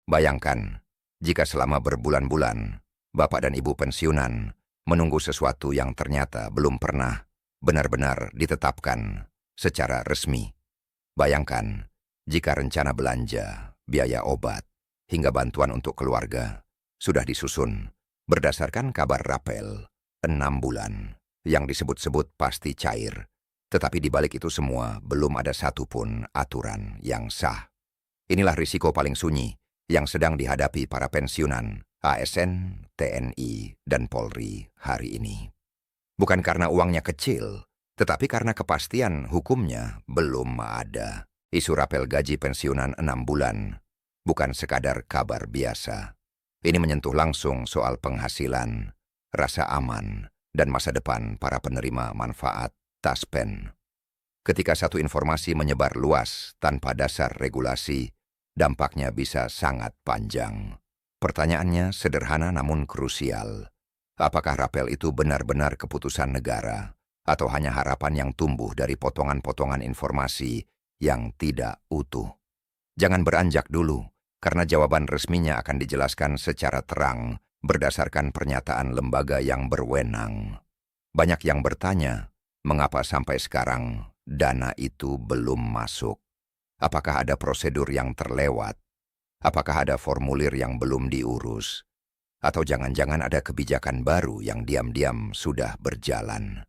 Bayangkan, jika selama berbulan-bulan, Bapak dan Ibu pensiunan menunggu sesuatu yang ternyata belum pernah benar-benar ditetapkan secara resmi. Bayangkan, jika rencana belanja, biaya obat, hingga bantuan untuk keluarga sudah disusun berdasarkan kabar rapel 6 bulan yang disebut-sebut pasti cair, tetapi di balik itu semua belum ada satupun aturan yang sah. Inilah risiko paling sunyi yang sedang dihadapi para pensiunan ASN, TNI, dan Polri hari ini. Bukan karena uangnya kecil, tetapi karena kepastian hukumnya belum ada. Isu rapel gaji pensiunan 6 bulan bukan sekadar kabar biasa. Ini menyentuh langsung soal penghasilan, rasa aman, dan masa depan para penerima manfaat taspen. Ketika satu informasi menyebar luas tanpa dasar regulasi, dampaknya bisa sangat panjang. Pertanyaannya sederhana namun krusial. Apakah rapel itu benar-benar keputusan negara, atau hanya harapan yang tumbuh dari potongan-potongan informasi yang tidak utuh? Jangan beranjak dulu, karena jawaban resminya akan dijelaskan secara terang berdasarkan pernyataan lembaga yang berwenang. Banyak yang bertanya, mengapa sampai sekarang dana itu belum masuk? Apakah ada prosedur yang terlewat? Apakah ada formulir yang belum diurus? Atau jangan-jangan ada kebijakan baru yang diam-diam sudah berjalan?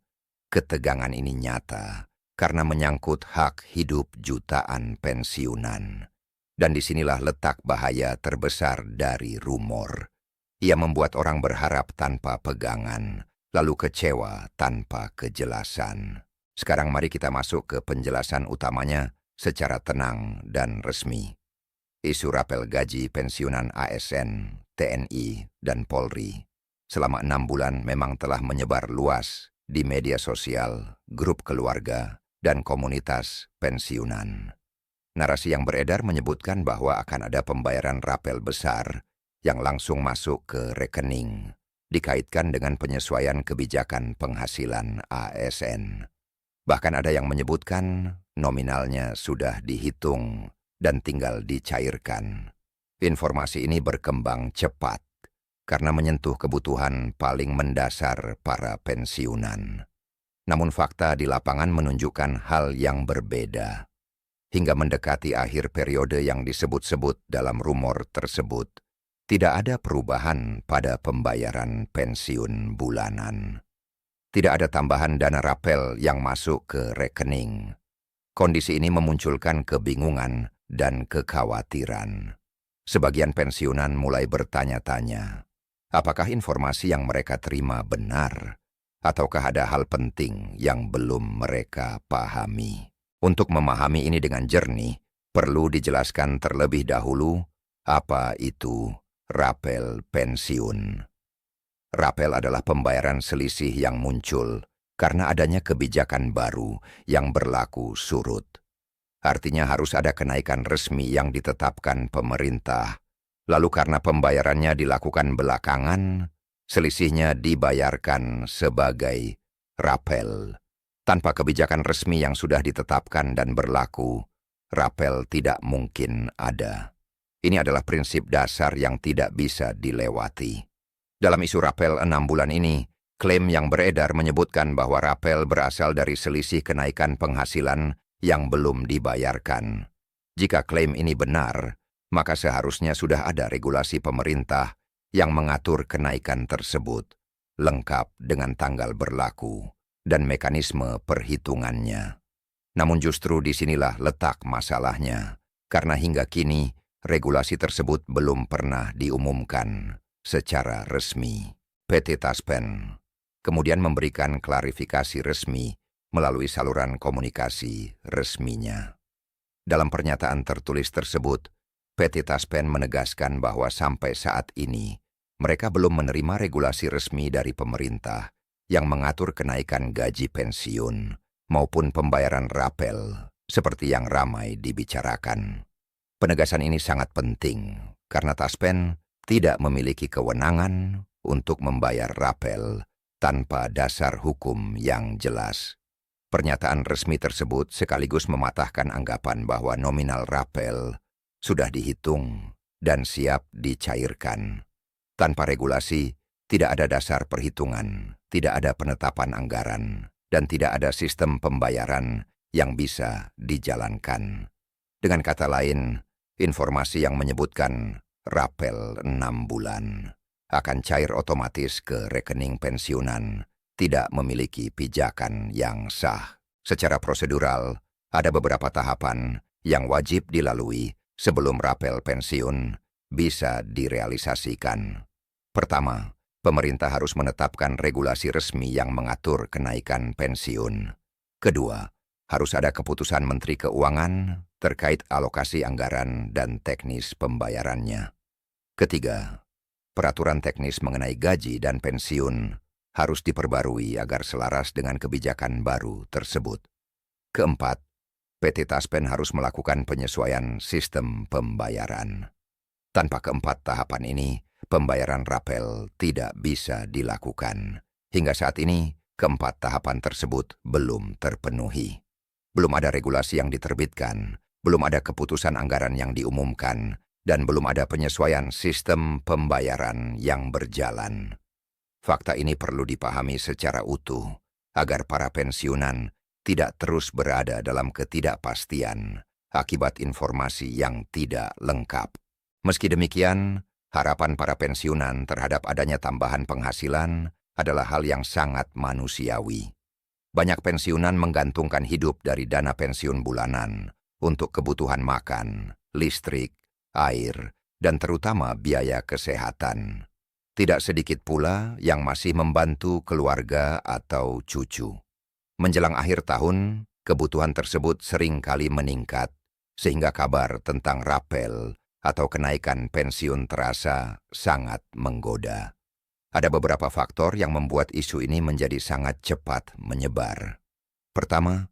Ketegangan ini nyata karena menyangkut hak hidup jutaan pensiunan. Dan disinilah letak bahaya terbesar dari rumor. Ia membuat orang berharap tanpa pegangan, lalu kecewa tanpa kejelasan. Sekarang mari kita masuk ke penjelasan utamanya secara tenang dan resmi. Isu rapel gaji pensiunan ASN, TNI, dan Polri selama 6 bulan memang telah menyebar luas di media sosial, grup keluarga, dan komunitas pensiunan. Narasi yang beredar menyebutkan bahwa akan ada pembayaran rapel besar yang langsung masuk ke rekening, dikaitkan dengan penyesuaian kebijakan penghasilan ASN. Bahkan ada yang menyebutkan nominalnya sudah dihitung dan tinggal dicairkan. Informasi ini berkembang cepat karena menyentuh kebutuhan paling mendasar para pensiunan. Namun fakta di lapangan menunjukkan hal yang berbeda. Hingga mendekati akhir periode yang disebut-sebut dalam rumor tersebut, tidak ada perubahan pada pembayaran pensiun bulanan. Tidak ada tambahan dana rapel yang masuk ke rekening. Kondisi ini memunculkan kebingungan dan kekhawatiran. Sebagian pensiunan mulai bertanya-tanya, apakah informasi yang mereka terima benar, ataukah ada hal penting yang belum mereka pahami? Untuk memahami ini dengan jernih, perlu dijelaskan terlebih dahulu apa itu rapel pensiun. Rapel adalah pembayaran selisih yang muncul karena adanya kebijakan baru yang berlaku surut. Artinya harus ada kenaikan resmi yang ditetapkan pemerintah. Lalu karena pembayarannya dilakukan belakangan, selisihnya dibayarkan sebagai rapel. Tanpa kebijakan resmi yang sudah ditetapkan dan berlaku, rapel tidak mungkin ada. Ini adalah prinsip dasar yang tidak bisa dilewati. Dalam isu rapel 6 bulan ini, klaim yang beredar menyebutkan bahwa rapel berasal dari selisih kenaikan penghasilan yang belum dibayarkan. Jika klaim ini benar, maka seharusnya sudah ada regulasi pemerintah yang mengatur kenaikan tersebut, lengkap dengan tanggal berlaku dan mekanisme perhitungannya. Namun justru disinilah letak masalahnya, karena hingga kini regulasi tersebut belum pernah diumumkan secara resmi. PT Taspen kemudian memberikan klarifikasi resmi melalui saluran komunikasi resminya. Dalam pernyataan tertulis tersebut, PT Taspen menegaskan bahwa sampai saat ini, mereka belum menerima regulasi resmi dari pemerintah yang mengatur kenaikan gaji pensiun maupun pembayaran rapel seperti yang ramai dibicarakan. Penegasan ini sangat penting karena Taspen tidak memiliki kewenangan untuk membayar rapel tanpa dasar hukum yang jelas. Pernyataan resmi tersebut sekaligus mematahkan anggapan bahwa nominal rapel sudah dihitung dan siap dicairkan. Tanpa regulasi, tidak ada dasar perhitungan, tidak ada penetapan anggaran, dan tidak ada sistem pembayaran yang bisa dijalankan. Dengan kata lain, informasi yang menyebutkan rapel 6 bulan akan cair otomatis ke rekening pensiunan tidak memiliki pijakan yang sah. Secara prosedural, ada beberapa tahapan yang wajib dilalui sebelum rapel pensiun bisa direalisasikan. Pertama, pemerintah harus menetapkan regulasi resmi yang mengatur kenaikan pensiun. Kedua, harus ada keputusan Menteri Keuangan terkait alokasi anggaran dan teknis pembayarannya. Ketiga, peraturan teknis mengenai gaji dan pensiun harus diperbarui agar selaras dengan kebijakan baru tersebut. Keempat, PT Taspen harus melakukan penyesuaian sistem pembayaran. Tanpa keempat tahapan ini, pembayaran rapel tidak bisa dilakukan. Hingga saat ini, keempat tahapan tersebut belum terpenuhi. Belum ada regulasi yang diterbitkan, belum ada keputusan anggaran yang diumumkan, dan belum ada penyesuaian sistem pembayaran yang berjalan. Fakta ini perlu dipahami secara utuh, agar para pensiunan tidak terus berada dalam ketidakpastian akibat informasi yang tidak lengkap. Meski demikian, harapan para pensiunan terhadap adanya tambahan penghasilan adalah hal yang sangat manusiawi. Banyak pensiunan menggantungkan hidup dari dana pensiun bulanan untuk kebutuhan makan, listrik, air, dan terutama biaya kesehatan. Tidak sedikit pula yang masih membantu keluarga atau cucu. Menjelang akhir tahun, kebutuhan tersebut sering kali meningkat, sehingga kabar tentang rapel atau kenaikan pensiun terasa sangat menggoda. Ada beberapa faktor yang membuat isu ini menjadi sangat cepat menyebar. Pertama,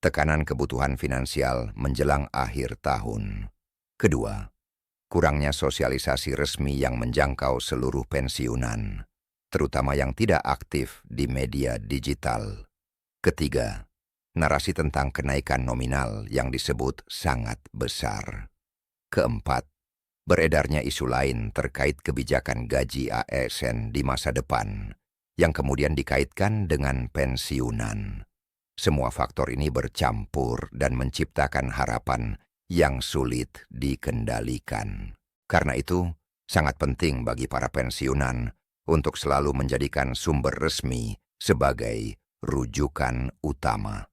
tekanan kebutuhan finansial menjelang akhir tahun. Kedua, kurangnya sosialisasi resmi yang menjangkau seluruh pensiunan, terutama yang tidak aktif di media digital. Ketiga, narasi tentang kenaikan nominal yang disebut sangat besar. Keempat, beredarnya isu lain terkait kebijakan gaji ASN di masa depan, yang kemudian dikaitkan dengan pensiunan. Semua faktor ini bercampur dan menciptakan harapan yang sulit dikendalikan. Karena itu, sangat penting bagi para pensiunan untuk selalu menjadikan sumber resmi sebagai rujukan utama.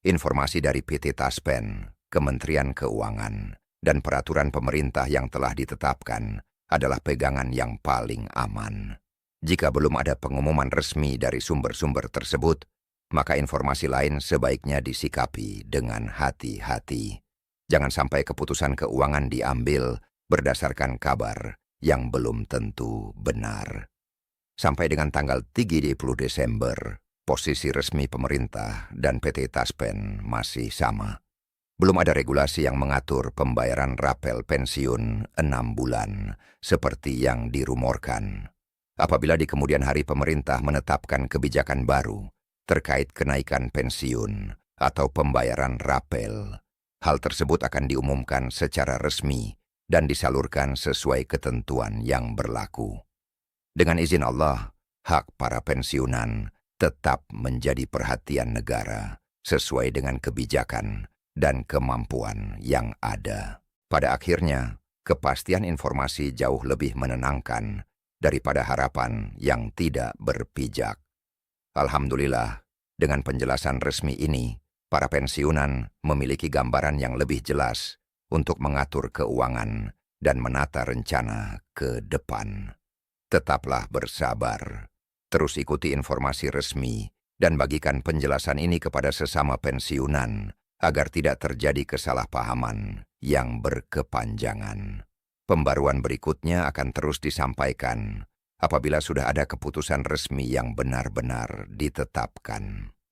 Informasi dari PT Taspen, Kementerian Keuangan, dan peraturan pemerintah yang telah ditetapkan adalah pegangan yang paling aman. Jika belum ada pengumuman resmi dari sumber-sumber tersebut, maka informasi lain sebaiknya disikapi dengan hati-hati. Jangan sampai keputusan keuangan diambil berdasarkan kabar yang belum tentu benar. Sampai dengan tanggal 30 Desember, posisi resmi pemerintah dan PT Taspen masih sama. Belum ada regulasi yang mengatur pembayaran rapel pensiun 6 bulan, seperti yang dirumorkan. Apabila di kemudian hari pemerintah menetapkan kebijakan baru terkait kenaikan pensiun atau pembayaran rapel, hal tersebut akan diumumkan secara resmi dan disalurkan sesuai ketentuan yang berlaku. Dengan izin Allah, hak para pensiunan tetap menjadi perhatian negara sesuai dengan kebijakan dan kemampuan yang ada. Pada akhirnya, kepastian informasi jauh lebih menenangkan daripada harapan yang tidak berpijak. Alhamdulillah, dengan penjelasan resmi ini, para pensiunan memiliki gambaran yang lebih jelas untuk mengatur keuangan dan menata rencana ke depan. Tetaplah bersabar, terus ikuti informasi resmi, dan bagikan penjelasan ini kepada sesama pensiunan, agar tidak terjadi kesalahpahaman yang berkepanjangan. Pembaruan berikutnya akan terus disampaikan apabila sudah ada keputusan resmi yang benar-benar ditetapkan.